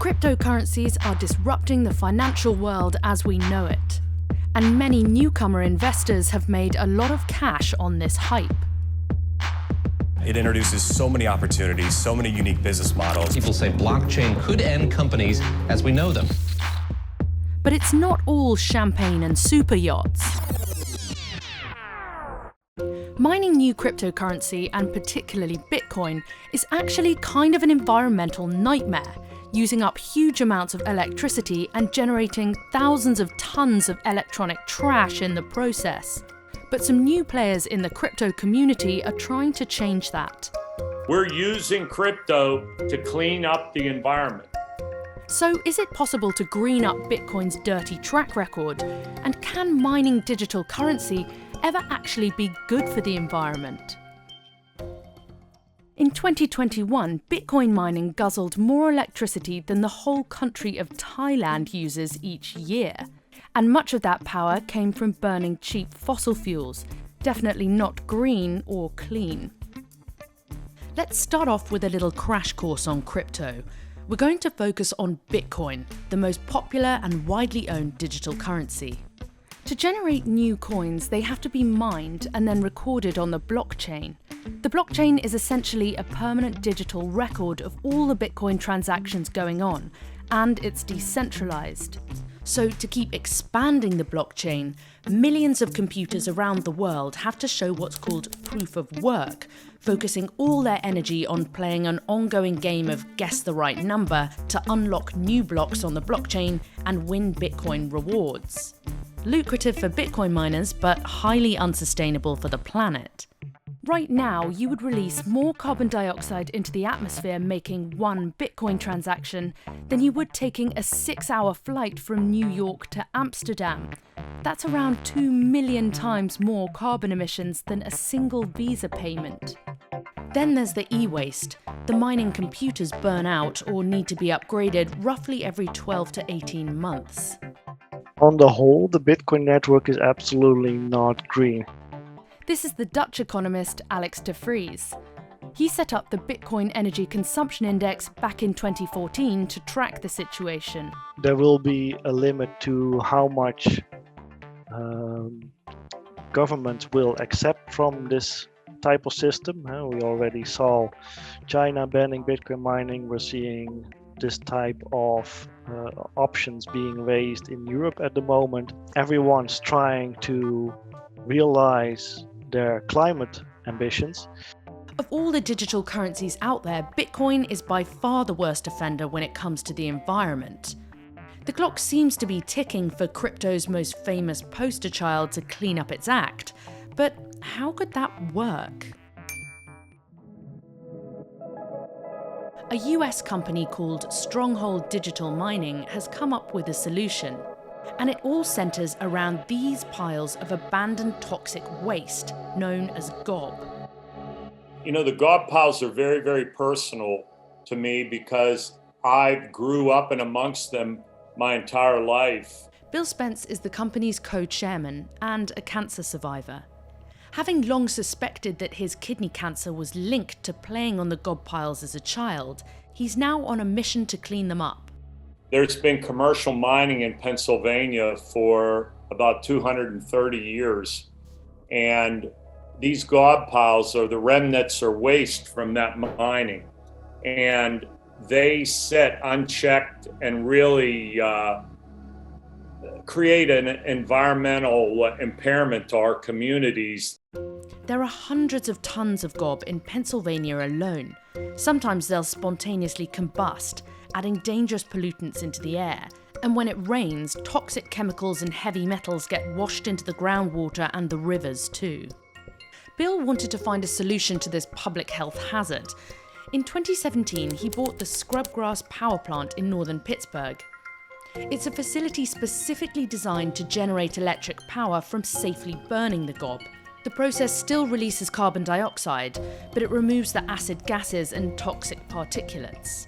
Cryptocurrencies are disrupting the financial world as we know it, and many newcomer investors have made a lot of cash on this hype. It introduces so many opportunities, so many unique business models. People say blockchain could end companies as we know them. But it's not all champagne and super yachts. Mining new cryptocurrency, and particularly Bitcoin, is actually kind of an environmental nightmare, using up huge amounts of electricity and generating thousands of tons of electronic trash in the process. But some new players in the crypto community are trying to change that. We're using crypto to clean up the environment. So is it possible to green up Bitcoin's dirty track record? And can mining digital currency ever actually be good for the environment? In 2021, Bitcoin mining guzzled more electricity than the whole country of Thailand uses each year. And much of that power came from burning cheap fossil fuels, definitely not green or clean. Let's start off with a little crash course on crypto. We're going to focus on Bitcoin, the most popular and widely owned digital currency. To generate new coins, they have to be mined and then recorded on the blockchain. The blockchain is essentially a permanent digital record of all the Bitcoin transactions going on, and it's decentralized. So to keep expanding the blockchain, millions of computers around the world have to show what's called proof of work, focusing all their energy on playing an ongoing game of guess the right number to unlock new blocks on the blockchain and win Bitcoin rewards. Lucrative for Bitcoin miners, but highly unsustainable for the planet. Right now, you would release more carbon dioxide into the atmosphere making one Bitcoin transaction than you would taking a 6-hour flight from New York to Amsterdam. That's around 2 million times more carbon emissions than a single visa payment. Then there's the e-waste. The mining computers burn out or need to be upgraded roughly every 12 to 18 months. On the whole, the Bitcoin network is absolutely not green. This is the Dutch economist Alex de Vries. He set up the Bitcoin Energy Consumption Index back in 2014 to track the situation. There will be a limit to how much governments will accept from this type of system. We already saw China banning Bitcoin mining. We're seeing this type of options being raised in Europe at the moment. Everyone's trying to realize their climate ambitions. Of all the digital currencies out there, Bitcoin is by far the worst offender when it comes to the environment. The clock seems to be ticking for crypto's most famous poster child to clean up its act, but how could that work? A US company called Stronghold Digital Mining has come up with a solution. And it all centres around these piles of abandoned toxic waste, known as gob. You know, the gob piles are very, very personal to me because I grew up and amongst them my entire life. Bill Spence is the company's co-chairman and a cancer survivor. Having long suspected that his kidney cancer was linked to playing on the gob piles as a child, he's now on a mission to clean them up. There's been commercial mining in Pennsylvania for about 230 years. And these gob piles are the remnants or waste from that mining. And they sit unchecked and really create an environmental impairment to our communities. There are hundreds of tons of gob in Pennsylvania alone. Sometimes they'll spontaneously combust, adding dangerous pollutants into the air. And when it rains, toxic chemicals and heavy metals get washed into the groundwater and the rivers too. Bill wanted to find a solution to this public health hazard. In 2017, he bought the Scrubgrass Power Plant in northern Pittsburgh. It's a facility specifically designed to generate electric power from safely burning the gob. The process still releases carbon dioxide, but it removes the acid gases and toxic particulates.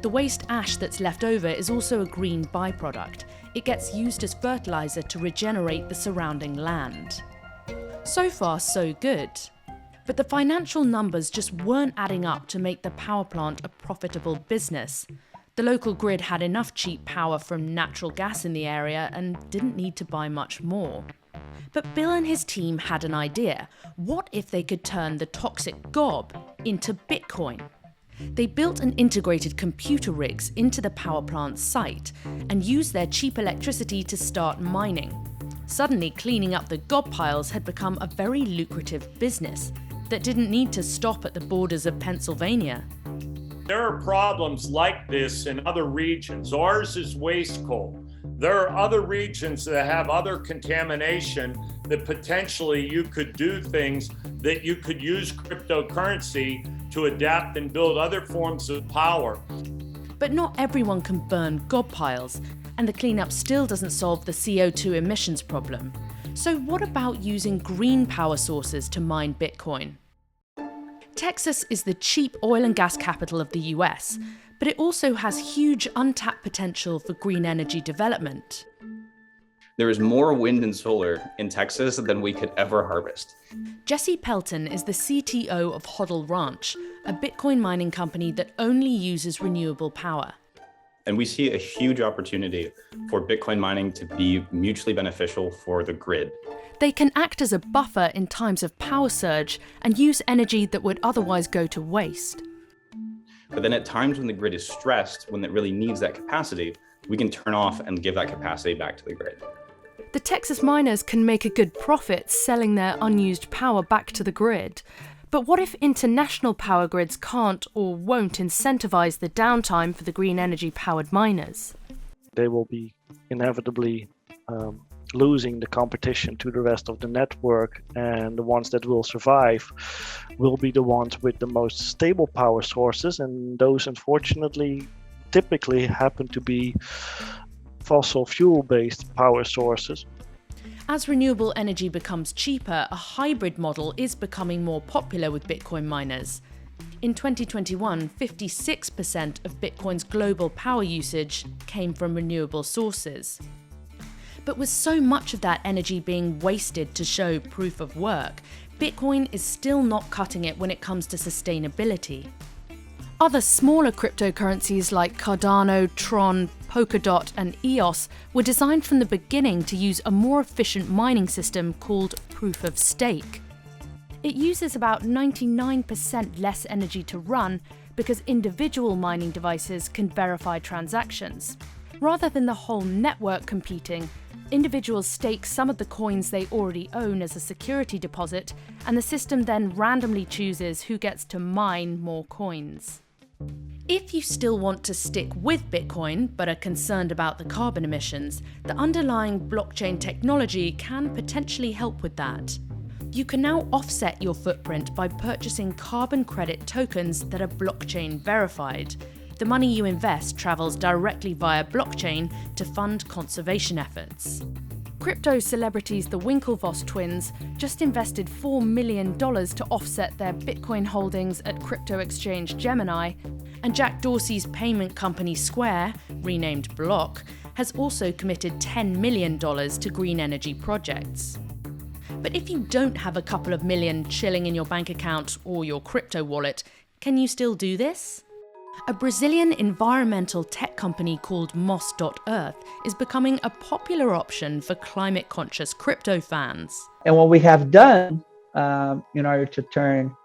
The waste ash that's left over is also a green byproduct. It gets used as fertilizer to regenerate the surrounding land. So far, so good. But the financial numbers just weren't adding up to make the power plant a profitable business. The local grid had enough cheap power from natural gas in the area and didn't need to buy much more. But Bill and his team had an idea. What if they could turn the toxic gob into Bitcoin? They built an integrated computer rigs into the power plant's site and used their cheap electricity to start mining. Suddenly, cleaning up the gob piles had become a very lucrative business that didn't need to stop at the borders of Pennsylvania. There are problems like this in other regions. Ours is waste coal. There are other regions that have other contamination that potentially you could do things that you could use cryptocurrency to adapt and build other forms of power. But not everyone can burn gob piles, and the cleanup still doesn't solve the CO2 emissions problem. So what about using green power sources to mine Bitcoin? Texas is the cheap oil and gas capital of the US, but it also has huge untapped potential for green energy development. There is more wind and solar in Texas than we could ever harvest. Jesse Pelton is the CTO of Hodl Ranch, a Bitcoin mining company that only uses renewable power. And we see a huge opportunity for Bitcoin mining to be mutually beneficial for the grid. They can act as a buffer in times of power surge and use energy that would otherwise go to waste. But then at times when the grid is stressed, when it really needs that capacity, we can turn off and give that capacity back to the grid. The Texas miners can make a good profit selling their unused power back to the grid. But what if international power grids can't or won't incentivize the downtime for the green energy powered miners? They will be inevitably losing the competition to the rest of the network, and the ones that will survive will be the ones with the most stable power sources, and those unfortunately typically happen to be fossil fuel based power sources. As renewable energy becomes cheaper, a hybrid model is becoming more popular with Bitcoin miners. In 2021, 56% of Bitcoin's global power usage came from renewable sources. But with so much of that energy being wasted to show proof of work, Bitcoin is still not cutting it when it comes to sustainability. Other smaller cryptocurrencies like Cardano, Tron, Polkadot, and EOS were designed from the beginning to use a more efficient mining system called proof of stake. It uses about 99% less energy to run because individual mining devices can verify transactions. Rather than the whole network competing, individuals stake some of the coins they already own as a security deposit, and the system then randomly chooses who gets to mine more coins. If you still want to stick with Bitcoin but are concerned about the carbon emissions, the underlying blockchain technology can potentially help with that. You can now offset your footprint by purchasing carbon credit tokens that are blockchain verified. The money you invest travels directly via blockchain to fund conservation efforts. Crypto celebrities the Winklevoss twins just invested $4 million to offset their Bitcoin holdings at crypto exchange Gemini, and Jack Dorsey's payment company Square, renamed Block, has also committed $10 million to green energy projects. But if you don't have a couple of million chilling in your bank account or your crypto wallet, can you still do this? A Brazilian environmental tech company called Moss.Earth is becoming a popular option for climate-conscious crypto fans. And what we have done in order to turn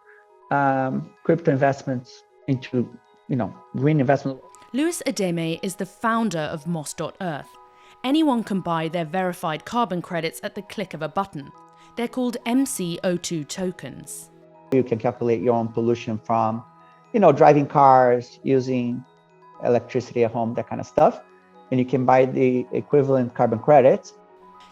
crypto investments into, green investment. Luis Ademe is the founder of Moss.Earth. Anyone can buy their verified carbon credits at the click of a button. They're called MCO2 tokens. You can calculate your own pollution from driving cars, using electricity at home, that kind of stuff. And you can buy the equivalent carbon credits.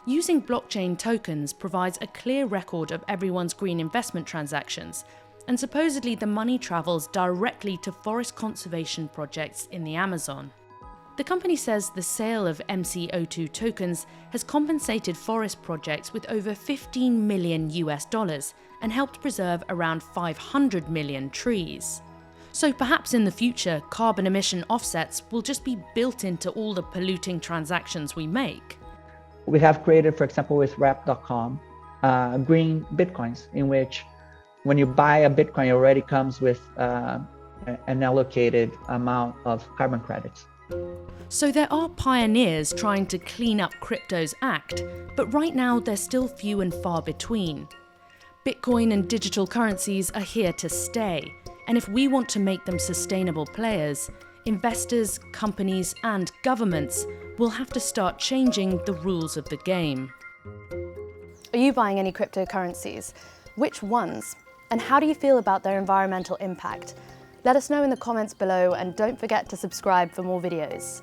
Using blockchain tokens provides a clear record of everyone's green investment transactions, and supposedly the money travels directly to forest conservation projects in the Amazon. The company says the sale of MCO2 tokens has compensated forest projects with over $15 million and helped preserve around 500 million trees. So perhaps in the future, carbon emission offsets will just be built into all the polluting transactions we make. We have created, for example, with Wrap.com, green Bitcoins, in which when you buy a Bitcoin, it already comes with an allocated amount of carbon credits. So there are pioneers trying to clean up crypto's act, but right now they're still few and far between. Bitcoin and digital currencies are here to stay, and if we want to make them sustainable players, investors, companies, and governments will have to start changing the rules of the game. Are you buying any cryptocurrencies? Which ones? And how do you feel about their environmental impact? Let us know in the comments below, and don't forget to subscribe for more videos.